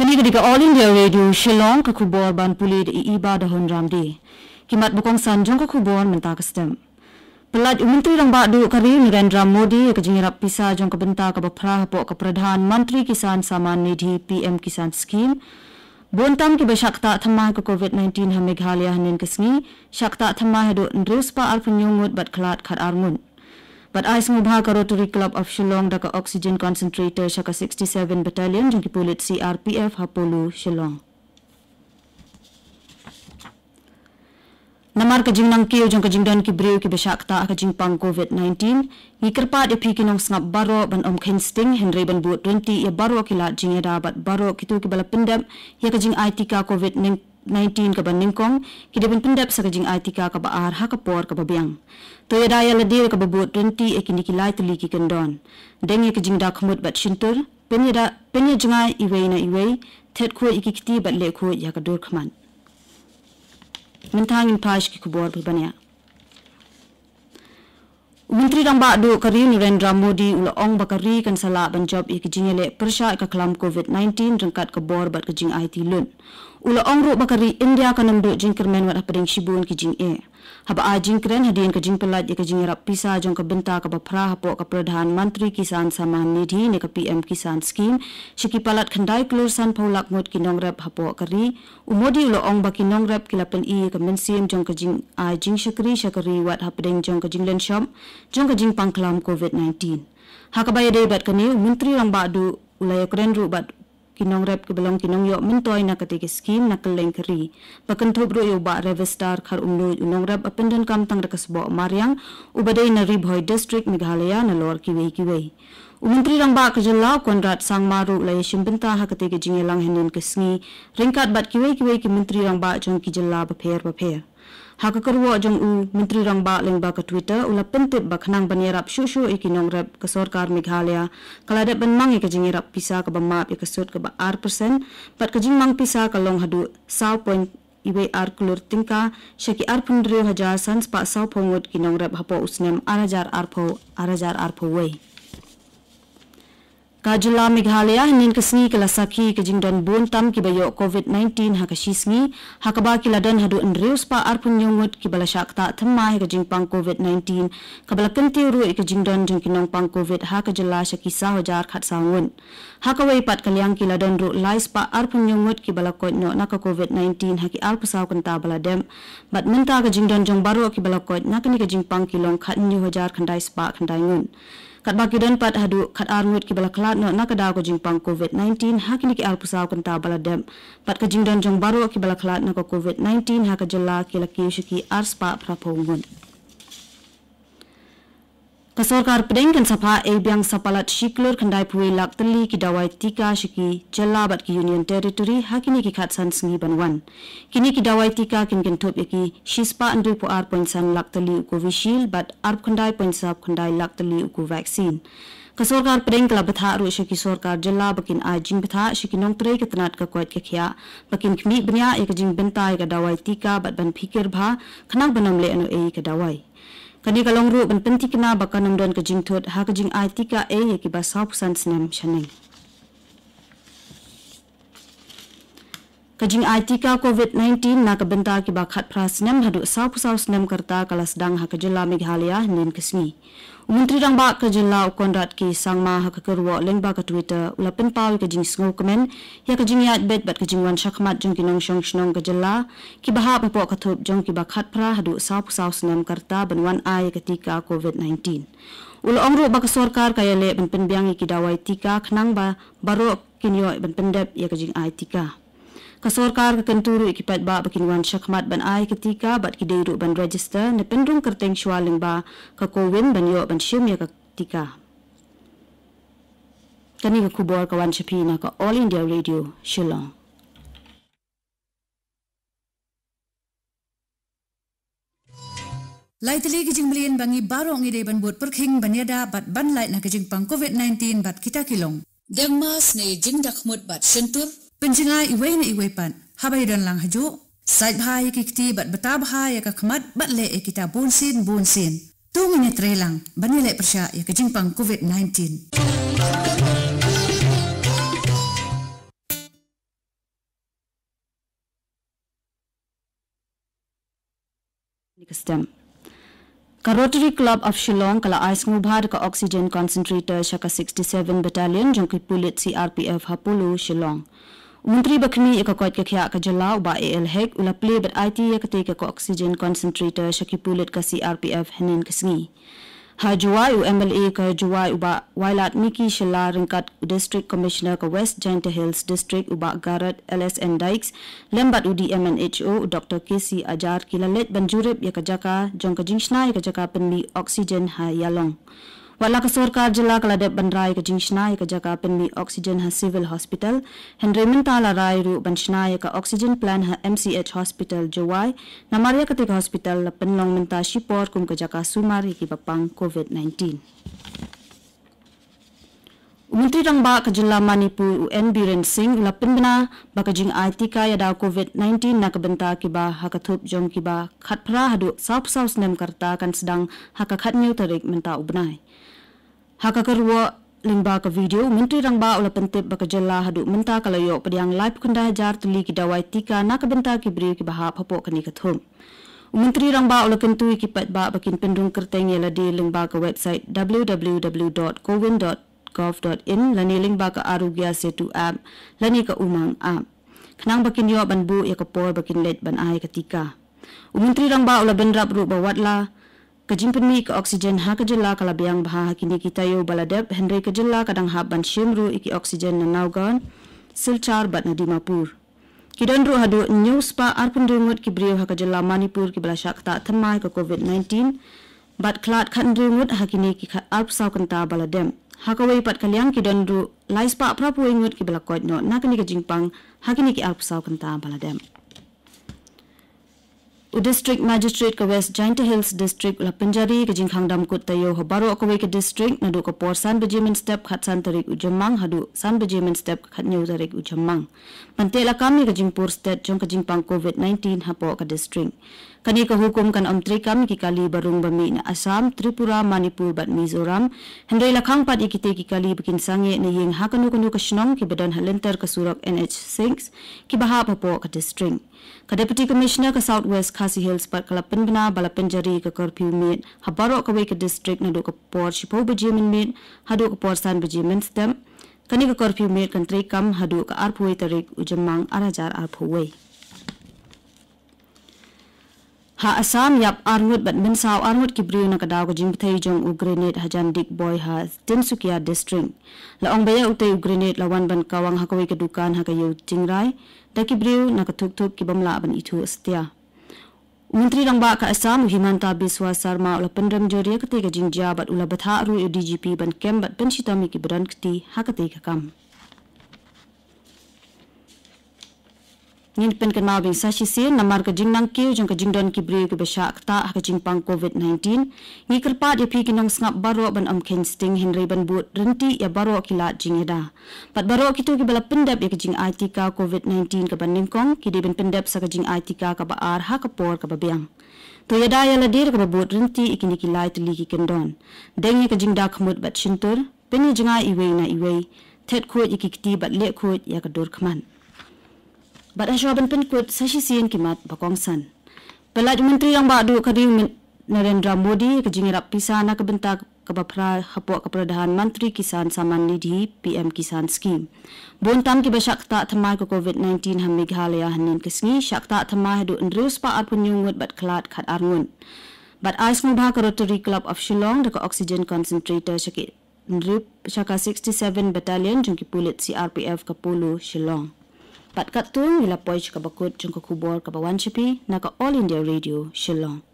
Ketika All India Radio Shillong ke kubur ban pulih iba dahun ramdi. Kimat bukong sanjung ke kubur mentah kestem. Pelat Menteri Rang Badu Kari Narendra Modi ke jingirap pisah jong ke bentar ke beprah pok ke Pradhan Menteri Kisan Saman Nidhi PM Kisan Scheme. Bontam ki besyakta thamah ke COVID-19 ha Meghalaya hanin kesngi, syakta thamah do ndrus pa alpun nyungut bat kelat khat armun. But ais ngubha ka Rotary Club of Shillong daka oxygen concentrator syaka 67 Battalion jengki pulit CRPF Hapolu Shillong. Namar ka jing nang kiyo jong ka jing don ki breu ki besyakta ka jing pang COVID-19 ngikerpat epi kinong sngap baro ban om kensting Henry ban buat 20 ya baro kilat jing ya dapat baro kitu ki bala pendam ya ka jing IT ka COVID-19 ka ban ningkong ki deban pendap sa ka jing IT ka baar ha ka por ka babiang. To ya daya ladir ka babut 20 ekini kilai tuli ki kendon. Deng ya ka jing da khmut bat shintur penya jingai iwei na iwei tet ko ikikti bat le ko ya ka dur khman. Mentangin pash ki kubur berbanya. Menteri Rang Badu Kari Narendra Modi ula ong bakari kan salak ban job ik jingele persya ka kelam COVID-19 rengkat ke bor bat ke jing IT lun. Ula ong ru bakari India kan namdu jing kermen wat apading shibun ki jing e. Haba a jing keren hadin ke jing pelat ke jing rap pisah jong ke benta ke bapra hapo ke Pradhan Menteri Kisan Saman Nidhi ne ke PM Kisan Scheme shiki palat khandai kelursan paulak ngot kinong rep hapo kari umodi ula ong baki nong rep kilapen i ke mensim jong ke jing a jing syakri wat apading jong ke jing len shop jong ke jing pangklam COVID-19. Hakabaya day bat kani Menteri Rang Badu ulaya keren ru bat kinong rep ke belong kinong yo mentoy na ketika skim na keleng keri pakan thub ro yo ba revestar khar umlo unong rep apendan kam tang rekas bo mariang ubadai na Ribhoi district Meghalaya na lor kiwei Menteri Rang Ba ke jela Konrad Sangmaru lay shimbenta ha ketika jingelang henin kesngi ringkat bat kiwei ki Menteri Rang Ba jong ki jela bapher Haka kerwo jong Menteri Rang Ba leng ba ke Twitter ula pentip ba khanang banyarap shushu ikinong rep ke Sarkar Meghalaya kaladat ban mang ke jingirap pisa ke bamap ke sut ke ba R% pat ke jingmang pisa ke long hadu 0.1 iwe ar kulur tingka syaki arpun driu hajar sans pa saw pongut kinong rep hapo usnem arajar arpo wei. Kajula Meghalaya hanin kesni kelasaki ke jingdon bontam ki bayo COVID-19 ha kasisngi hakaba kiladan hadu andreus pa arpun nyungut ki bala syakta themai ke jingpang COVID-19 kabala kenti ru ke jingdon jingkinong pang COVID ha ka jela syaki sahajar khat sangun hakawai pat kalyang kiladan ru lais pa arpun nyungut ki bala koit no naka COVID-19 ha ki alpasaw kanta bala dem bat menta ke jingdon jong baro ki bala koit nakani ke jingpang kilong khat nyu hajar khandai spa khandai ngun kat baki dan pat hadu kat arngut ki bala klat no nakada ko jingpang COVID-19 hakini ki alpusaw kanta bala dem pat ka jingdan jong baro ki bala klat na ko COVID-19 haka jela ki laki syiki arspa prapongun Kasarkar pedeng kan sapa biang sapalat shiklur kandai puai lak teli ki dawai tika syiki jela bat ki Union Territory hakini ki khatsan sngi banwan kini ki dawai tika kin top yaki shispa andui po R.san lak teli ko Vishield bat arp kandai sap kandai lak teli ko vaccine Kasarkar pedeng kala batha ru syiki sarkar jela bakin ajing batha syiki nong trei ke tenat ka kwat ke khia bakin khmi bnya ek jing bentai ka dawai tika bat ban fikir bha khanang banam le anu ka dawai Kani kalong ru ban penti kena baka namdon ke jing thot ha ke jing IT ka ki ba 100% snem shaneng. Ke jing IT ka COVID-19 na ke benta ki ba khat pra snem hadu 100% snem karta kala sedang ha ke jela Meghalaya nin kesni. Menteri Rang Ba ke jela Konrad ki sangma ha ke kerwo leng ba ke Twitter ula pen pawi ke jing sngo komen ya ke jing yat bet bat ke jing wan shakmat jong kinong shong ke jela ki ba ha po ka thop jong ki ba khat pra hadu 100% snem karta banwan ai ketika COVID-19. Ula ongro ba ke sarkar kaya le ban penbiang ki dawai tika khnang ba baro kinyo ban pendep ya ke jing ai tika. Kasarkar ke kenturu ikipat ba bakinwan syakmat ban ai ketika bat kideiru ban register ne pendung kerteng shwaling ba ka kowin ban yo ban syum ya ketika. Kani ke kubor kawan syapina ka All India Radio Shillong. Lai tali ke jing melian bangi baro ngide ban buat perkhing banyada bat ban lai na ke jing pang COVID-19 bat kita kilong. Demas ne jing dakhmut bat sentur Penjinga iwei na iwei pan habay dan lang hajo side bhai kikti bat bata bhai ka khmat bat le kita bonsin 2 minit lang banile persya ya ke jingpang COVID-19 stem. Ka Rotary Club of Shillong kala ais ngubhar ka oxygen concentrator shaka 67 battalion jong ki pulit CRPF Hapulu Shillong. Menteri Bakmi ka koit ka kya ka jala ba AL hek ula play bat IT ka te ka oxygen concentrator shaki pulit ka CRPF hanin kasngi. Ha juwai u MLA ka juwai uba wailat Miki Shilla ringkat District Commissioner ka West Jainta Hills District uba Garrett LSN Dykes lembat u DMNHO Dr. KC Ajar kilalet banjurib ya ka jaka jong ka jingshna ya ka jaka penli oxygen ha yalong. Wala ka sarkar jila kaladep bandrai ka jingshna ya ka jaka penli oxygen ha civil hospital Henry Mintala Rai ru banshna ya ka oxygen plan ha MCH hospital juwai namarya ka tek hospital la penlong menta shipor kum ka jaka sumari ki bapang COVID-19. Menteri Rangba ka Jilla Manipur UN Biren Singh la penbena baka jing IT ka ya da COVID-19 na kabenta ki ba hakathup jom ki ba khatphra hadu saus nem karta kan sedang hakakat new tarik menta ubnai. Haka karwa lingba ka video Menteri Rangba ula pentip baka Jilla hadu menta kalayo padiang live kunda hajar tuli ki dawai tika na kabenta ki bri ki bahap hapo kani kathum. Menteri Rangba ula kentui ki pat ba bakin pendung kerteng yala di lingba ka website www.cowin.gov.in lani lingba ka Arugya Setu app lani ka Umang app. Kenang bakin yo banbu ya kapor bakin let ban ai ketika. Menteri Rangba ula benrap ru bawatla kajimpenmi ka oksigen ha ka Jilla kalabiang baha kini kita yo baladep Henry ka Jilla kadang hab ban shimru iki oksigen na naugan Silchar bat na Dimapur. Kidonru hadu news pa arpun ringut ki brio ha ka Jilla Manipur ki balasak ta thamai ka COVID-19 bat klat khan ringut ha kini ki arp saw kanta baladem. Hakawai pat kalyang kidonru lais pa prapu ingut ki balakot no nakani ka jingpang ha kini ki arp saw kanta baladem. District Magistrate ka West Jainta Hills District la Penjari ka jingkhang damkut tayo habaro ka ka district nadu ka por San Benjamin step khat san tarik ujamang hadu San Benjamin step khat new tarik ujamang pantela kami ka jingpur state jong ka jingpang COVID-19 hapo ka district kani ka hukum kan amtri kami ki kali barung bami na Assam Tripura Manipur bat Mizoram hendai lakhang pat ikite ki kali bikin sange na yeng hakanu kanu ka shnong ki badan halenter ka surak NH6 ki bahap hapo ka district ka Deputy Commissioner ka Southwest Khasi Hills pat kala penbena bala Penjari ka curfew meet habaro ka ka district nadu ka por Shipo Benjamin meet hadu ka por San Benjamin stem kani ka curfew meet kan tri kam hadu ka arpuai tarik ujamang arajar arpuai. Ha Assam yap arngut bat mensaw arngut ki brio na kadaw ka jingthai jong u grenade hajan dik boy ha Tinsukia district la ong baya utay u grenade lawan ban kawang hakawai ka dukan ha kayo tingrai da ki brio na katuk-tuk ki bamla ban itu setia. Menteri Rangba ka Assam Himanta Biswa Sarma ula pendram joria kate ka jingja bat ula batha ru DGP ban kem bat penchitami ki badan kti ha kate ka kam. Nin pen kenal bing sashi sin namar ka jingnang kiu jong ka jingdon ki brio ki besyak ta ha ka jingpang COVID-19 ni kerpat ya pi kinong ngap baro ban amken sting Henry ban but renti ya baro kilat jingeda pat baro kitu ki bala pendap ya ka jing IT ka COVID-19 ka ban ningkong ki de ben pendap sa ka jing IT ka ba ar ha ka por ka babiang to ya da ya la dir ka but renti ikini ki lai tli ki kendon deng ya ka jingda khmut bat shintur pen jinga iwe na iwe thet khot ikikti bat le khot ya ka dur khman. Bat asyaban penkut sashi sian kimat bakong san. Pelat Menteri yang badu kadiu Narendra Modi kejingirap pisana kebentak kebapra hapok keperadahan Menteri Kisan Saman Nidhi PM Kisan Scheme. Bontam ki besyak tak thamai ke COVID-19 ham Meghalaya hanin kesngi syak tak thamai hadu endrus pa arpun nyungut bat klat khat arngun. Bat ais ngubha ke Rotary Club of Shillong deka oxygen concentrator syakit ndrup syaka 67 battalion jungki pulit CRPF ke Pulu Shillong. Pat katung ila poich ka bakut jong ka kubor ka bawan chapi na ka All India Radio Shillong.